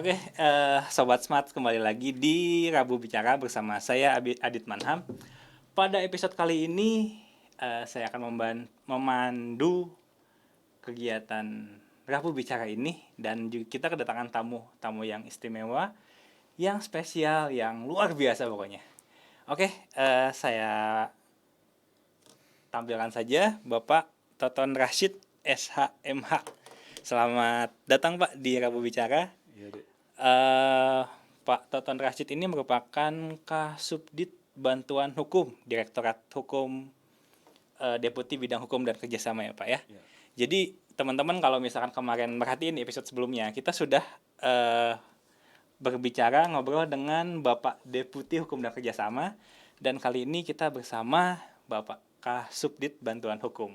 Oke, Sobat Smart kembali lagi di Rabu Bicara bersama saya Adit Manham. Pada episode kali ini saya akan memandu kegiatan Rabu Bicara ini dan juga kita kedatangan tamu yang istimewa, yang spesial, yang luar biasa pokoknya. Oke, saya tampilkan saja Bapak Toton Rashid SHMH. Selamat datang Pak di Rabu Bicara. Iya, Dek. Pak Toton Rashid ini merupakan Kasubdit Bantuan Hukum, Direktorat Hukum, Deputi Bidang Hukum dan Kerjasama ya Pak ya. Iya. Jadi teman-teman kalau misalkan kemarin merhatiin episode sebelumnya, kita sudah berbicara ngobrol dengan Bapak Deputi Hukum dan Kerjasama, dan kali ini kita bersama Bapak Kasubdit Bantuan Hukum.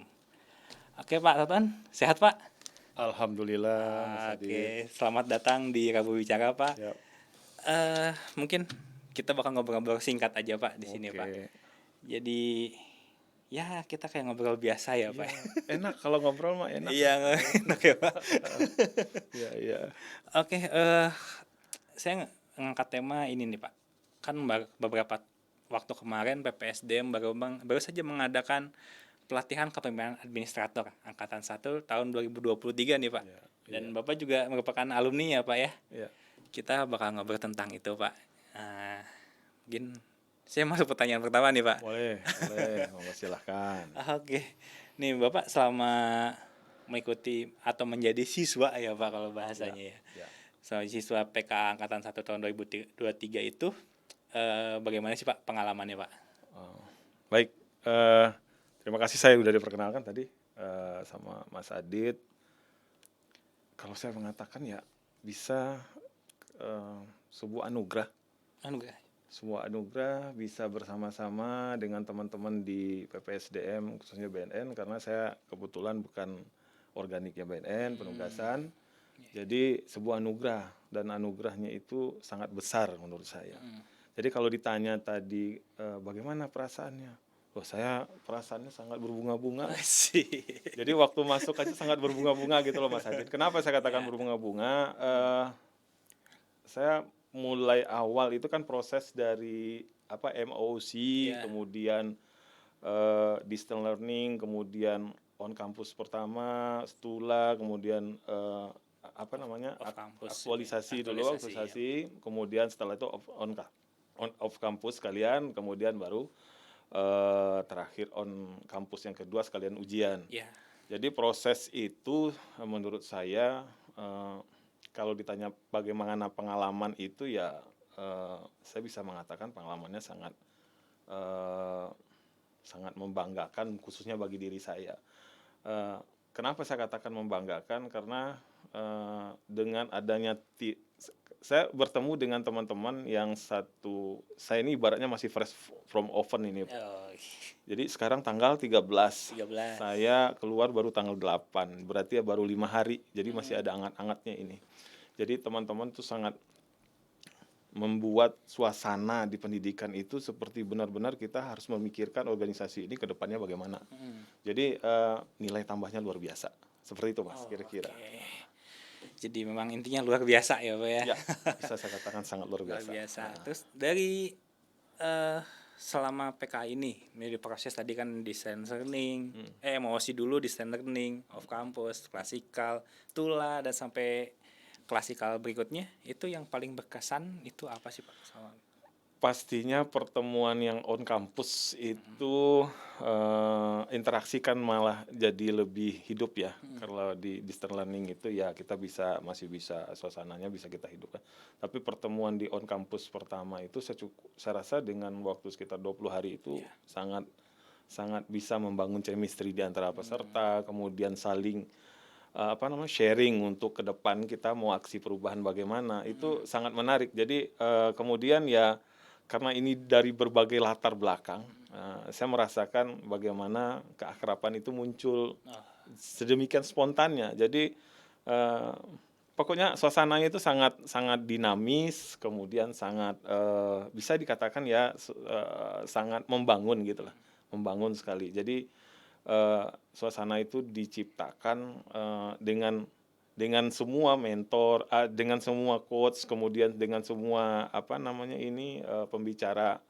Oke Pak Toton, sehat Pak? Alhamdulillah, Mas Adit. Oke, selamat datang di Rabu Bicara Pak. Ya, Mungkin kita bakal ngobrol-ngobrol singkat aja Pak di sini Pak. oke. Jadi ya kita kayak ngobrol biasa ya Iya, Pak. enak kalau ngobrol mah enak. Iya, enak ya Pak. Iya, iya. Oke, saya ngangkat tema ini nih Pak. Kan beberapa waktu kemarin PPSDM baru saja mengadakan pelatihan kepemimpinan administrator angkatan 1 tahun 2023 nih Pak. Iya, Dan iya. Bapak juga merupakan alumni ya Pak ya. Iya. Kita bakal ngobrol tentang itu Pak. Mungkin saya masuk pertanyaan pertama nih Pak. Boleh, monggo silahkan. Oke, nih Bapak selama mengikuti atau menjadi siswa ya Pak kalau bahasanya ya. Ya. Sebagai siswa PK Angkatan 1 tahun 2023 itu bagaimana sih Pak pengalamannya Pak? Oh, baik, terima kasih saya udah diperkenalkan tadi sama Mas Adit. Kalau saya mengatakan ya bisa sebuah anugerah. Sebuah anugerah bisa bersama-sama dengan teman-teman di PPSDM khususnya BNN karena saya kebetulan bukan organiknya BNN penugasan. Jadi sebuah anugerah dan anugerahnya itu sangat besar menurut saya. Jadi kalau ditanya tadi bagaimana perasaannya? Wah, saya perasaannya sangat berbunga-bunga. Jadi waktu masuk aja sangat berbunga-bunga gitu loh Mas Adit. Kenapa saya katakan berbunga-bunga? Saya mulai awal itu kan proses dari MOC, kemudian distance learning, kemudian on campus pertama, Stula, kemudian aktualisasi dulu, kemudian setelah itu off campus sekalian, kemudian baru terakhir on campus yang kedua sekalian ujian. Jadi proses itu menurut saya kalau ditanya bagaimana pengalaman itu ya saya bisa mengatakan pengalamannya sangat membanggakan khususnya bagi diri saya. Kenapa saya katakan membanggakan? Karena dengan adanya saya bertemu dengan teman-teman yang saya ini ibaratnya masih fresh from oven ini. Jadi sekarang tanggal 13. Saya keluar baru tanggal 8, berarti ya baru 5 hari. Jadi masih ada anget-angetnya ini. Jadi teman-teman tuh sangat membuat suasana di pendidikan itu seperti benar-benar kita harus memikirkan organisasi ini ke depannya bagaimana. Jadi nilai tambahnya luar biasa. Seperti itu Mas, kira-kira. Jadi memang intinya luar biasa ya Pak ya. Ya, bisa saya katakan sangat luar biasa. Terus dari selama PK ini, di proses tadi kan distance learning, MOC dulu distance learning, off campus, klasikal, Tula dan sampai klasikal berikutnya, itu yang paling berkesan itu apa sih Pak? Pastinya pertemuan yang on campus itu interaksi kan malah jadi lebih hidup ya. Kalau di distance learning itu ya kita masih bisa suasananya bisa kita hidupkan. Tapi pertemuan di on campus pertama itu saya rasa dengan waktu sekitar 20 hari itu sangat bisa membangun chemistry di antara peserta, kemudian saling sharing untuk ke depan kita mau aksi perubahan bagaimana. Itu sangat menarik. Jadi kemudian ya karena ini dari berbagai latar belakang, saya merasakan bagaimana keakraban itu muncul sedemikian spontannya. Jadi pokoknya suasananya itu sangat dinamis, kemudian sangat bisa dikatakan ya sangat membangun gitu lah, membangun sekali. Jadi suasana itu diciptakan dengan dengan semua mentor, dengan semua coach, kemudian dengan semua pembicara,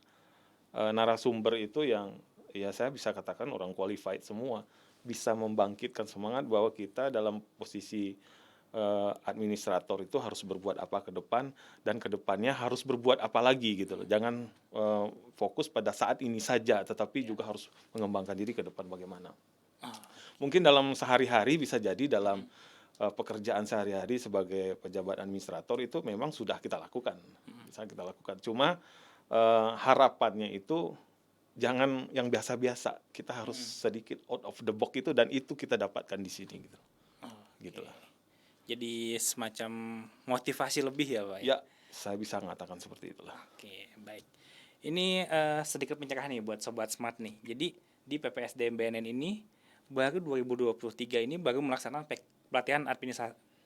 narasumber itu yang ya saya bisa katakan orang qualified semua, bisa membangkitkan semangat bahwa kita dalam posisi administrator itu harus berbuat apa ke depan, dan ke depannya harus berbuat apa lagi gitu loh. Jangan fokus pada saat ini saja, tetapi juga harus mengembangkan diri ke depan bagaimana. Oh, Mungkin dalam sehari-hari bisa jadi dalam pekerjaan sehari-hari sebagai pejabat administrator itu memang sudah kita lakukan, bisa kita lakukan. Cuma harapannya itu jangan yang biasa-biasa, kita harus sedikit out of the box itu, dan itu kita dapatkan di sini gitu. Gitu lah. jadi semacam motivasi lebih ya Pak ya? Ya, saya bisa mengatakan seperti itulah. Oke, baik. Ini sedikit pencerahan nih buat Sobat Smart nih. Jadi di PPSDM BNN ini baru 2023 ini baru melaksanakan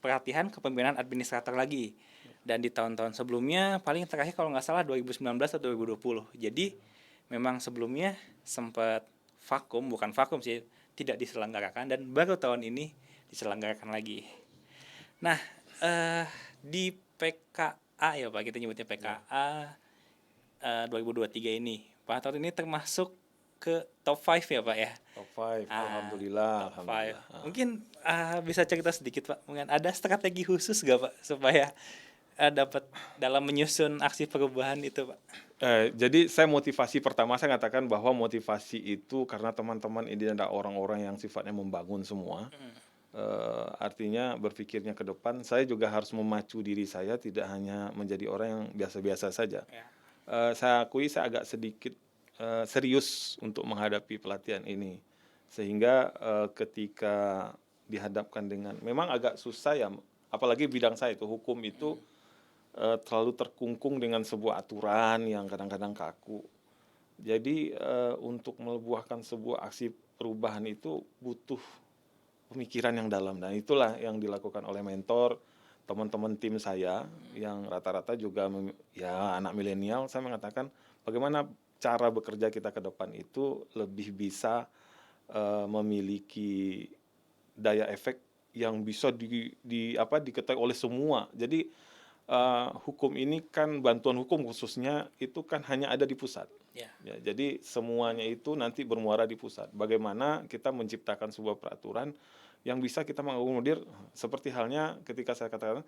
pelatihan kepemimpinan administrator lagi. Dan di tahun-tahun sebelumnya paling terakhir kalau nggak salah 2019 atau 2020. Jadi memang sebelumnya sempat bukan vakum sih, tidak diselenggarakan, dan baru tahun ini diselenggarakan lagi. Nah, di PKA ya Pak, kita nyebutnya PKA 2023 ini, Pak Hatot ini termasuk ke top 5 ya Pak ya? Top 5, Ah, alhamdulillah, top alhamdulillah. 5. Mungkin bisa cerita sedikit Pak, mungkin ada strategi khusus gak Pak supaya dapat dalam menyusun aksi perubahan itu Pak? Jadi saya motivasi pertama, saya katakan bahwa motivasi itu karena teman-teman ini ada orang-orang yang sifatnya membangun semua. Artinya berpikirnya ke depan, saya juga harus memacu diri saya tidak hanya menjadi orang yang biasa-biasa saja. Ya. Saya akui saya agak sedikit serius untuk menghadapi pelatihan ini, sehingga ketika dihadapkan dengan memang agak susah ya, apalagi bidang saya itu hukum itu terlalu terkungkung dengan sebuah aturan yang kadang-kadang kaku. Jadi untuk melebuhkan sebuah aksi perubahan itu butuh pemikiran yang dalam, dan itulah yang dilakukan oleh mentor, teman-teman tim saya yang rata-rata juga ya anak milenial. Saya mengatakan bagaimana cara bekerja kita ke depan itu lebih bisa memiliki daya efek yang bisa diketahui oleh semua. Jadi hukum ini kan, bantuan hukum khususnya itu kan hanya ada di pusat. Ya. Ya, jadi semuanya itu nanti bermuara di pusat. Bagaimana kita menciptakan sebuah peraturan yang bisa kita mengakomodir, seperti halnya ketika saya katakan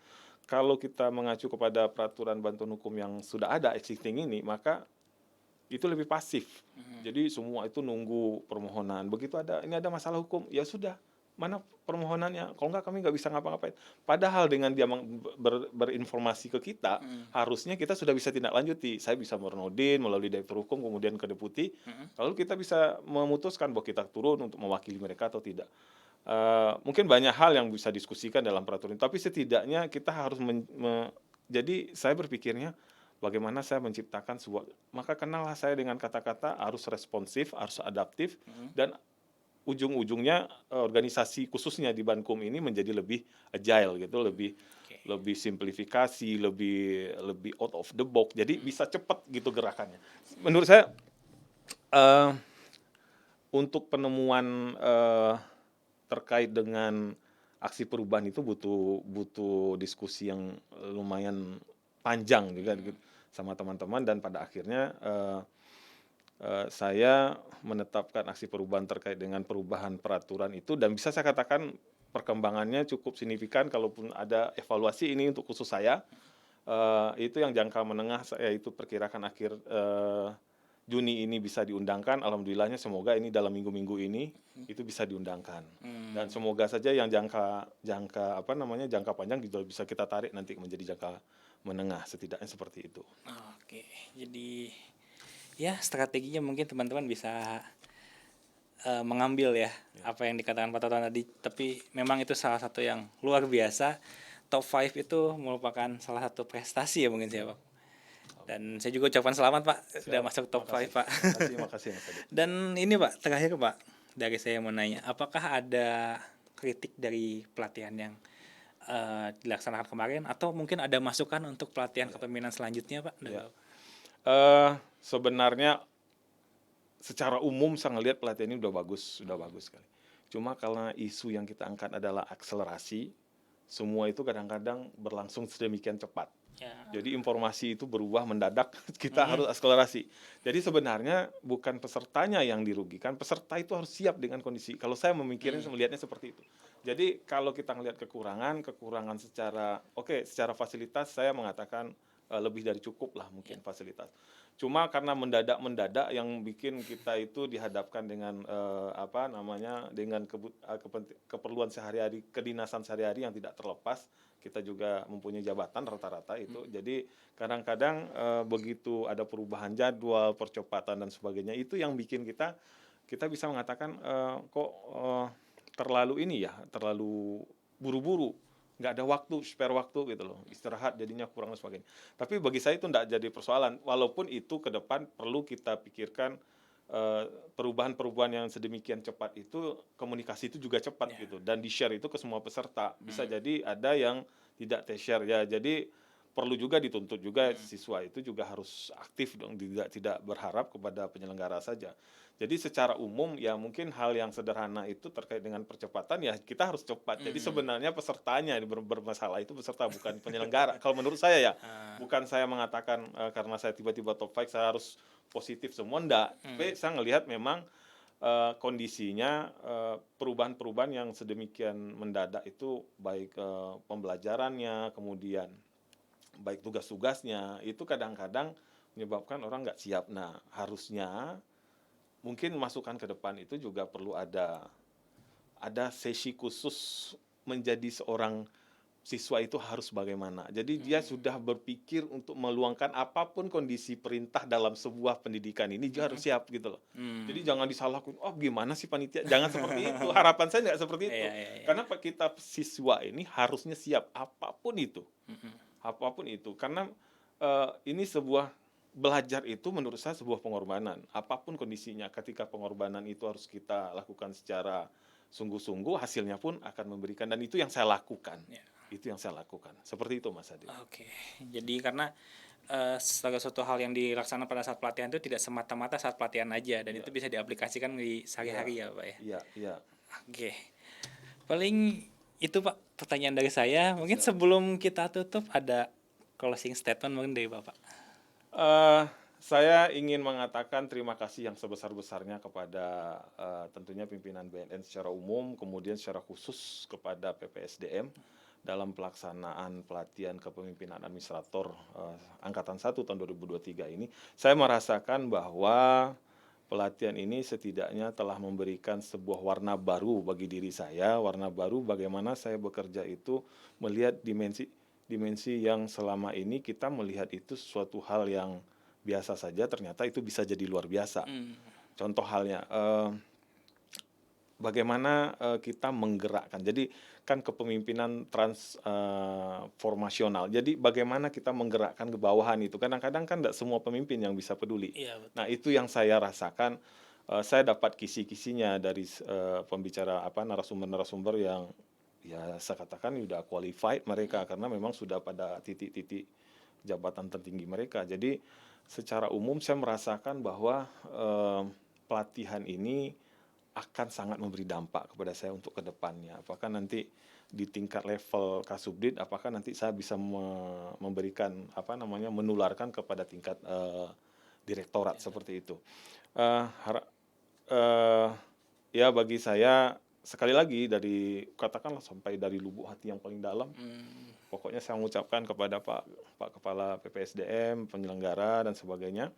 kalau kita mengacu kepada peraturan bantuan hukum yang sudah ada existing ini, maka itu lebih pasif. Jadi semua itu nunggu permohonan. Begitu ini ada masalah hukum, ya sudah, mana permohonannya? Kalau enggak kami nggak bisa ngapa-ngapain. Padahal dengan dia berinformasi ke kita, harusnya kita sudah bisa tindak lanjuti. Saya bisa merenodin melalui direktur hukum, kemudian ke deputi. Lalu kita bisa memutuskan bahwa kita turun untuk mewakili mereka atau tidak. Mungkin banyak hal yang bisa diskusikan dalam peraturan, tapi setidaknya kita harus jadi saya berpikirnya bagaimana saya menciptakan sebuah, maka kenallah saya dengan kata-kata harus responsif, harus adaptif, dan ujung-ujungnya organisasi khususnya di Bankum ini menjadi lebih agile gitu, lebih simplifikasi, lebih out of the box, jadi bisa cepat gitu gerakannya. Menurut saya untuk penemuan terkait dengan aksi perubahan itu butuh diskusi yang lumayan panjang juga gitu sama teman-teman, dan pada akhirnya saya menetapkan aksi perubahan terkait dengan perubahan peraturan itu, dan bisa saya katakan perkembangannya cukup signifikan. Kalaupun ada evaluasi ini untuk khusus saya, itu yang jangka menengah saya itu perkirakan akhir Juni ini bisa diundangkan. Alhamdulillahnya semoga ini dalam minggu-minggu ini itu bisa diundangkan. Dan semoga saja yang jangka panjang juga bisa kita tarik nanti menjadi jangka menengah, setidaknya seperti itu. Oke, jadi ya strateginya mungkin teman-teman bisa mengambil ya apa yang dikatakan Pak Toto tadi, tapi memang itu salah satu yang luar biasa. Top 5 itu merupakan salah satu prestasi ya mungkin sih Pak. Dan saya juga ucapkan selamat Pak, sudah masuk top 5 Pak. Makasih Mas Adi. Dan ini Pak, terakhir Pak, dari saya mau nanya, apakah ada kritik dari pelatihan yang dilaksanakan kemarin, atau mungkin ada masukan untuk pelatihan kepemimpinan selanjutnya Pak? Ya. Sebenarnya secara umum saya ngelihat pelatihan ini sudah bagus sekali. Cuma karena isu yang kita angkat adalah akselerasi, semua itu kadang-kadang berlangsung sedemikian cepat. Ya. Jadi informasi itu berubah mendadak, kita harus akselerasi. Jadi sebenarnya bukan pesertanya yang dirugikan, peserta itu harus siap dengan kondisi. Kalau saya melihatnya seperti itu. Jadi kalau kita melihat kekurangan secara fasilitas saya mengatakan lebih dari cukup lah mungkin fasilitas. Cuma karena mendadak yang bikin kita itu dihadapkan dengan dengan keperluan sehari-hari, kedinasan sehari-hari yang tidak terlepas. Kita juga mempunyai jabatan rata-rata itu. Jadi kadang-kadang begitu ada perubahan jadwal, percepatan dan sebagainya, itu yang bikin kita bisa mengatakan terlalu buru-buru, nggak ada spare waktu gitu loh, istirahat jadinya kurang dan sebagainya. Tapi bagi saya itu nggak jadi persoalan, walaupun itu ke depan perlu kita pikirkan perubahan-perubahan yang sedemikian cepat itu, komunikasi itu juga cepat gitu, dan di-share itu ke semua peserta. Bisa jadi ada yang tidak te-share ya, jadi perlu juga dituntut juga siswa itu juga harus aktif dong, tidak berharap kepada penyelenggara saja. Jadi secara umum ya mungkin hal yang sederhana itu terkait dengan percepatan ya kita harus cepat. Jadi sebenarnya pesertanya yang bermasalah itu peserta, bukan penyelenggara. Kalau menurut saya ya, bukan saya mengatakan karena saya tiba-tiba top 5 saya harus positif semua, enggak. Tapi saya ngelihat memang kondisinya perubahan-perubahan yang sedemikian mendadak itu, baik pembelajarannya, kemudian baik tugas-tugasnya, itu kadang-kadang menyebabkan orang nggak siap. Nah, harusnya mungkin masukan ke depan itu juga perlu ada sesi khusus menjadi seorang siswa itu harus bagaimana. Jadi dia sudah berpikir untuk meluangkan apapun kondisi perintah dalam sebuah pendidikan ini, dia harus siap gitu loh. Jadi jangan disalahkan, oh gimana sih panitia, jangan seperti itu. Harapan saya nggak seperti itu. Karena kita siswa ini harusnya siap apapun itu. Apapun itu. Karena ini belajar itu menurut saya sebuah pengorbanan. Apapun kondisinya, ketika pengorbanan itu harus kita lakukan secara sungguh-sungguh, hasilnya pun akan memberikan, dan itu yang saya lakukan. Itu yang saya lakukan. Seperti itu Mas Adi. Oke. Jadi karena segala suatu hal yang dilaksanakan pada saat pelatihan itu tidak semata-mata saat pelatihan aja, dan itu bisa diaplikasikan di sehari-hari ya Pak ya. Iya. Oke. Paling itu Pak pertanyaan dari saya. Mungkin sebelum kita tutup ada closing statement mungkin dari Bapak. Saya ingin mengatakan terima kasih yang sebesar-besarnya kepada tentunya pimpinan BNN secara umum, kemudian secara khusus kepada PPSDM dalam pelaksanaan pelatihan kepemimpinan administrator Angkatan 1 tahun 2023 ini. Saya merasakan bahwa pelatihan ini setidaknya telah memberikan sebuah warna baru bagi diri saya, warna baru bagaimana saya bekerja itu, melihat dimensi yang selama ini kita melihat itu sesuatu hal yang biasa saja, ternyata itu bisa jadi luar biasa. Contoh halnya, bagaimana kita menggerakkan. Jadi kan kepemimpinan transformasional. Jadi bagaimana kita menggerakkan ke bawahan itu. Kadang-kadang kan tidak semua pemimpin yang bisa peduli. Iya, betul. Nah itu yang saya rasakan. Saya dapat kisi-kisinya dari pembicara narasumber-narasumber yang ya saya katakan sudah qualified mereka, karena memang sudah pada titik-titik jabatan tertinggi mereka. Jadi secara umum saya merasakan bahwa pelatihan ini akan sangat memberi dampak kepada saya untuk kedepannya. Apakah nanti di tingkat level Kasubdit, apakah nanti saya bisa memberikan menularkan kepada tingkat direktorat seperti itu. Ya bagi saya sekali lagi katakanlah sampai dari lubuk hati yang paling dalam, pokoknya saya mengucapkan kepada Pak Kepala PPSDM, penyelenggara dan sebagainya,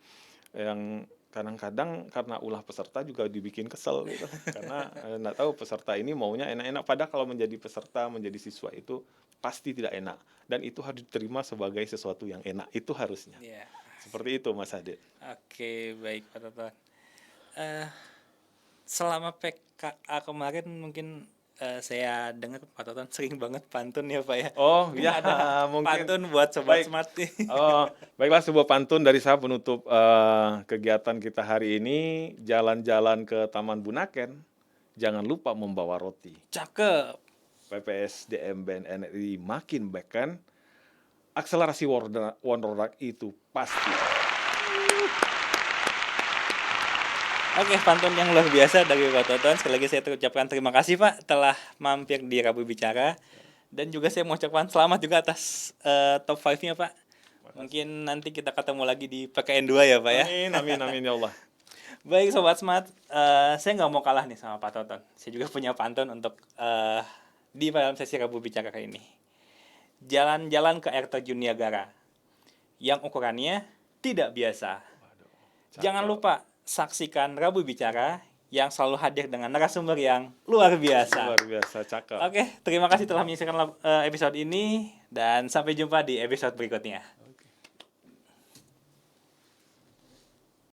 yang kadang-kadang karena ulah peserta juga dibikin kesel gitu. Karena nggak tahu peserta ini maunya enak-enak, padahal kalau menjadi peserta, menjadi siswa itu pasti tidak enak, dan itu harus diterima sebagai sesuatu yang enak, itu harusnya. Seperti itu Mas Adit. Oke, baik Pak Toton. Selama PKA kemarin mungkin saya dengar Pak Toton sering banget pantun ya Pak ya. Oh ya, mungkin pantun buat Sobat baik. Smart. Baiklah, sebuah pantun dari saya penutup kegiatan kita hari ini. Jalan-jalan ke Taman Bunaken, jangan lupa membawa roti. Cakep. PPSDM BNN RI makin beken, akselerasi Wonderdag itu pasti. Oke, pantun yang luar biasa dari Pak Toton. Sekali lagi saya ucapkan terima kasih Pak telah mampir di Rabu Bicara. Dan juga saya mau ucapkan selamat juga atas top 5-nya Pak. Mungkin nanti kita ketemu lagi di PKN 2 ya Pak ya. Amin ya Allah. Baik Sobat Smart, saya nggak mau kalah nih sama Pak Toton. Saya juga punya pantun untuk di dalam sesi Rabu Bicara kali ini. Jalan-jalan ke air terjun Niagara yang ukurannya tidak biasa. Jangan lupa saksikan Rabu Bicara yang selalu hadir dengan narasumber yang luar biasa. Luar biasa, cakep. Oke, terima kasih telah menyaksikan episode ini dan sampai jumpa di episode berikutnya.